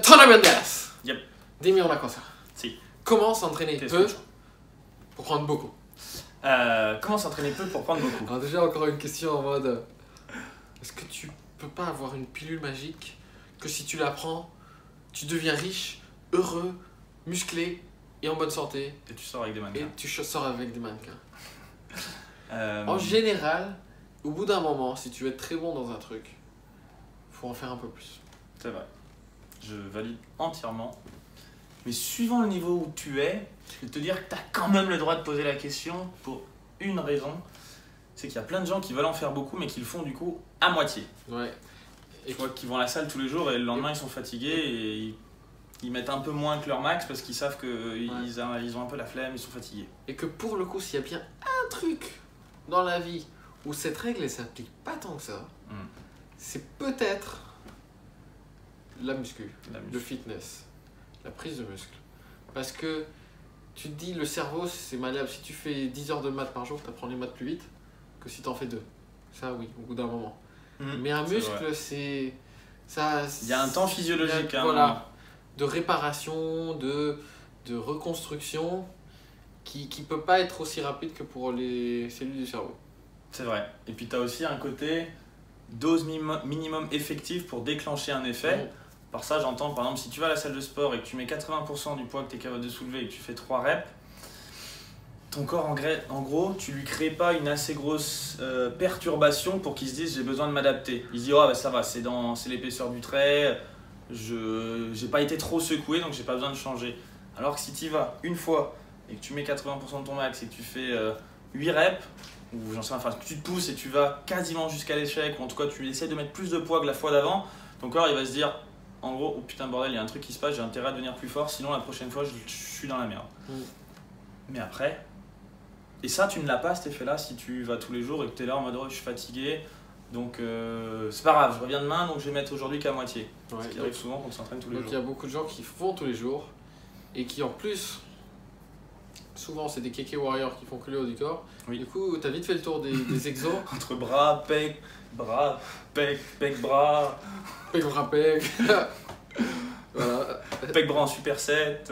Antonio Banderas. Yep. Dis-moi on a quoi ça. Si. Comment s'entraîner peu pour prendre beaucoup. Comment s'entraîner peu pour prendre beaucoup. Alors déjà encore une question en mode, est-ce que tu peux pas avoir une pilule magique que si tu la prends, tu deviens riche, heureux, musclé et en bonne santé Et tu sors avec des mannequins. et tu sors avec des mannequins. Euh, En général, au bout d'un moment, si tu veux être très bon dans un truc, faut en faire un peu plus. C'est vrai. Je valide entièrement. Mais suivant le niveau où tu es, je vais te dire que tu as quand même le droit de poser la question pour une raison. C'est qu'il y a plein de gens qui veulent en faire beaucoup mais qui le font du coup à moitié. Ouais. Tu vois, qui vont à la salle tous les jours et le lendemain ils sont fatigués et ils mettent un peu moins que leur max parce qu'ils savent qu'ils ils ont un peu la flemme, ils sont fatigués. Et que pour le coup, s'il y a bien un truc dans la vie où cette règle elle s'applique pas tant que ça, c'est peut-être la muscu, le fitness, la prise de muscle. Parce que tu te dis, le cerveau c'est malléable. Si tu fais 10 heures de maths par jour, tu apprends les maths plus vite que si tu en fais 2. Ça, oui, au bout d'un moment. Mais un muscle, c'est. Ça, il y a un temps physiologique. Voilà, de réparation, de reconstruction qui peut pas être aussi rapide que pour les cellules du cerveau. C'est vrai. Et puis tu as aussi un côté dose minimum effective pour déclencher un effet. Par ça, j'entends par exemple si tu vas à la salle de sport et que tu mets 80% du poids que tu es capable de soulever et que tu fais 3 reps, ton corps en gros, tu lui crées pas une assez grosse perturbation pour qu'il se dise j'ai besoin de m'adapter. Il se dit oh bah ça va, c'est l'épaisseur du trait, j'ai pas été trop secoué donc j'ai pas besoin de changer. Alors que si tu y vas une fois et que tu mets 80% de ton max et que tu fais 8 reps, ou j'en sais rien, enfin que tu te pousses et tu vas quasiment jusqu'à l'échec, ou en tout cas tu essaies de mettre plus de poids que la fois d'avant, ton corps il va se dire en gros oh putain bordel il y a un truc qui se passe, j'ai intérêt à devenir plus fort sinon la prochaine fois je suis dans la merde. Mais après, et ça tu ne l'as pas cet effet là si tu vas tous les jours et que tu es là en mode oh, je suis fatigué donc c'est pas grave, je reviens demain donc je vais mettre aujourd'hui qu'à moitié. Ce qui arrive souvent quand on s'entraîne tous les jours. Donc il y a beaucoup de gens qui font tous les jours et qui en plus, souvent c'est des kéké warriors qui font que le haut du corps. Du coup t'as vite fait le tour des exos. Entre bras, pec, bras, pec, pec, bras. Pec, bras, pec. Voilà. Pec, bras en superset.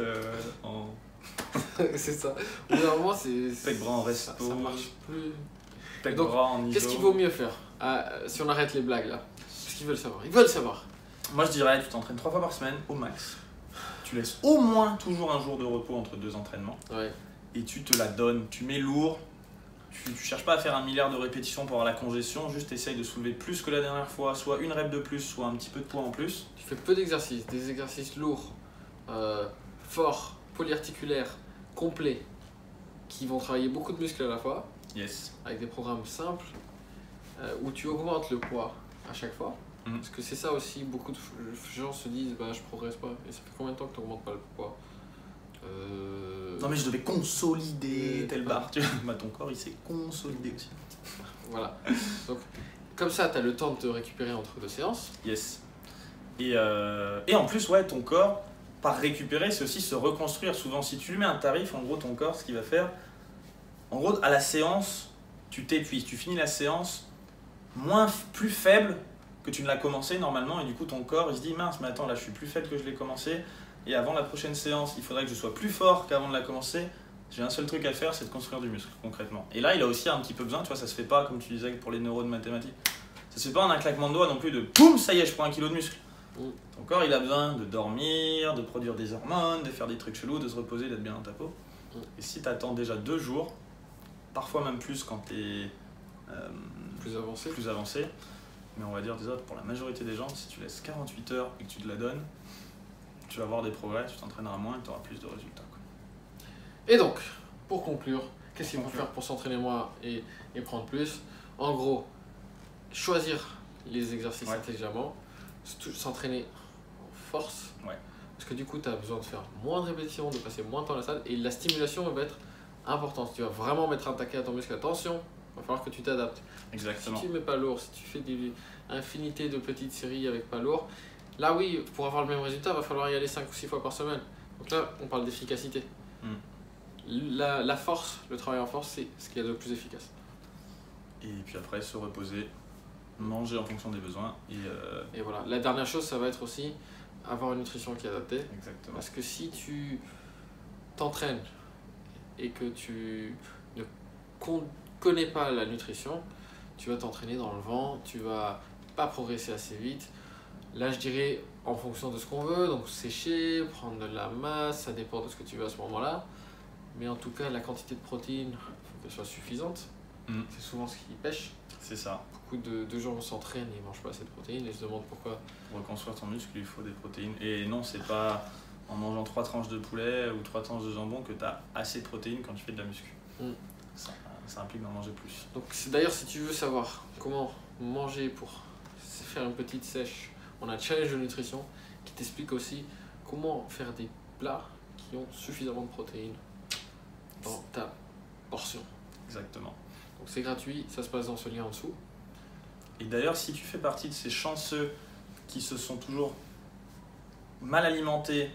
C'est ça. Normalement c'est. Pec, bras en resto. Ça marche plus. Pec, bras en iso. Qu'est-ce qu'il vaut mieux faire si on arrête les blagues là? Qu'est-ce qu'ils veulent savoir? Ils veulent savoir. Moi je dirais tu t'entraînes 3 fois par semaine au max. Tu laisses au moins toujours un jour de repos entre 2 entraînements. Ouais. Et tu te la donnes, tu mets lourd, tu cherches pas à faire 1 milliard de répétitions pour avoir la congestion, juste essaye de soulever plus que la dernière fois, soit une rep de plus, soit un petit peu de poids en plus. Tu fais peu d'exercices, des exercices lourds, forts, polyarticulaires, complets, qui vont travailler beaucoup de muscles à la fois, avec des programmes simples, où tu augmentes le poids à chaque fois. Parce que c'est ça aussi, beaucoup de gens se disent bah je progresse pas, et ça fait combien de temps que tu n'augmentes pas le poids? Non mais je devais consolider telle barre, tu vois. Bah, ton corps il s'est consolidé aussi. Voilà, donc comme ça tu as le temps de te récupérer entre 2 séances. Et en plus ouais, ton corps, par récupérer, c'est aussi se reconstruire. Souvent si tu lui mets un tarif, en gros ton corps ce qu'il va faire, en gros à la séance, tu t'épuises, tu finis la séance plus faible que tu ne l'as commencé normalement et du coup ton corps il se dit mince mais attends là je suis plus faible que je l'ai commencé et avant la prochaine séance il faudrait que je sois plus fort qu'avant de la commencer. J'ai un seul truc à faire, c'est de construire du muscle concrètement. Et là il a aussi un petit peu besoin, tu vois, ça se fait pas comme tu disais pour les neurones mathématiques, ça se fait pas en un claquement de doigts non plus de boum ça y est je prends 1 kilo de muscle. Ton corps il a besoin de dormir, de produire des hormones, de faire des trucs chelous, de se reposer, d'être bien dans ta peau. Et si tu attends déjà 2 jours, parfois même plus quand tu es plus avancé, mais on va dire déjà pour la majorité des gens, si tu laisses 48 heures et que tu te la donnes, tu vas avoir des progrès, tu t'entraîneras moins et tu auras plus de résultats. Et donc, pour conclure, qu'est-ce qu'il faut faire pour s'entraîner moins et prendre plus? En gros, choisir les exercices intelligemment, s'entraîner en force, parce que du coup tu as besoin de faire moins de répétitions, de passer moins de temps à la salle, et la stimulation va être importante. Si tu vas vraiment mettre un taquet à ton muscle, attention, il va falloir que tu t'adaptes. Exactement. Si tu mets pas lourd, si tu fais des infinités de petites séries avec pas lourd, là oui, pour avoir le même résultat, il va falloir y aller 5 ou 6 fois par semaine. Donc là, on parle d'efficacité. La force, le travail en force, c'est ce qu'il y a de plus efficace. Et puis après, se reposer, manger en fonction des besoins. Et voilà. La dernière chose, ça va être aussi avoir une nutrition qui est adaptée. Exactement. Parce que si tu t'entraînes et que tu ne connais pas la nutrition, tu vas t'entraîner dans le vent, tu vas pas progresser assez vite. Là, je dirais en fonction de ce qu'on veut, donc sécher, prendre de la masse, ça dépend de ce que tu veux à ce moment-là. Mais en tout cas, la quantité de protéines, il faut qu'elle soit suffisante. C'est souvent ce qui pêche. C'est ça. Beaucoup de gens s'entraînent et ne mangent pas assez de protéines et se demandent pourquoi. Pour reconstruire ton muscle, il faut des protéines. Et non, c'est pas en mangeant 3 tranches de poulet ou 3 tranches de jambon que tu as assez de protéines quand tu fais de la muscu. Ça implique d'en manger plus. Donc d'ailleurs, si tu veux savoir comment manger pour faire une petite sèche, on a Challenge de nutrition qui t'explique aussi comment faire des plats qui ont suffisamment de protéines dans ta portion. Exactement. Donc c'est gratuit, ça se passe dans ce lien en dessous. Et d'ailleurs, si tu fais partie de ces chanceux qui se sont toujours mal alimentés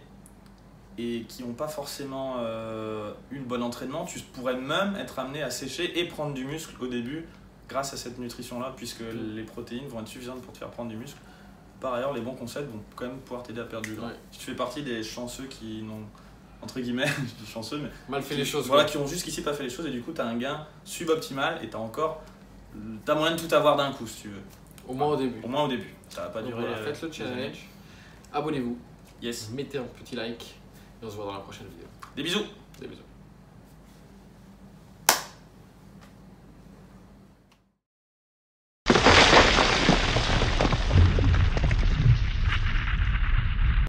et qui n'ont pas forcément eu le bon entraînement, tu pourrais même être amené à sécher et prendre du muscle au début grâce à cette nutrition-là, puisque les protéines vont être suffisantes pour te faire prendre du muscle. Par ailleurs, les bons concepts vont quand même pouvoir t'aider à perdre du gras. Ouais. Si tu fais partie des chanceux qui n'ont, entre guillemets, je dis chanceux, mais mal fait les choses. Voilà, qui ont jusqu'ici pas fait les choses et du coup, tu as un gain suboptimal et tu as moyen de tout avoir d'un coup si tu veux. Au moins au début. Au moins au début. Ça va pas donc durer. Voilà, faites le challenge. Abonnez-vous. Yes. Mettez un petit like et on se voit dans la prochaine vidéo. Des bisous. Des bisous.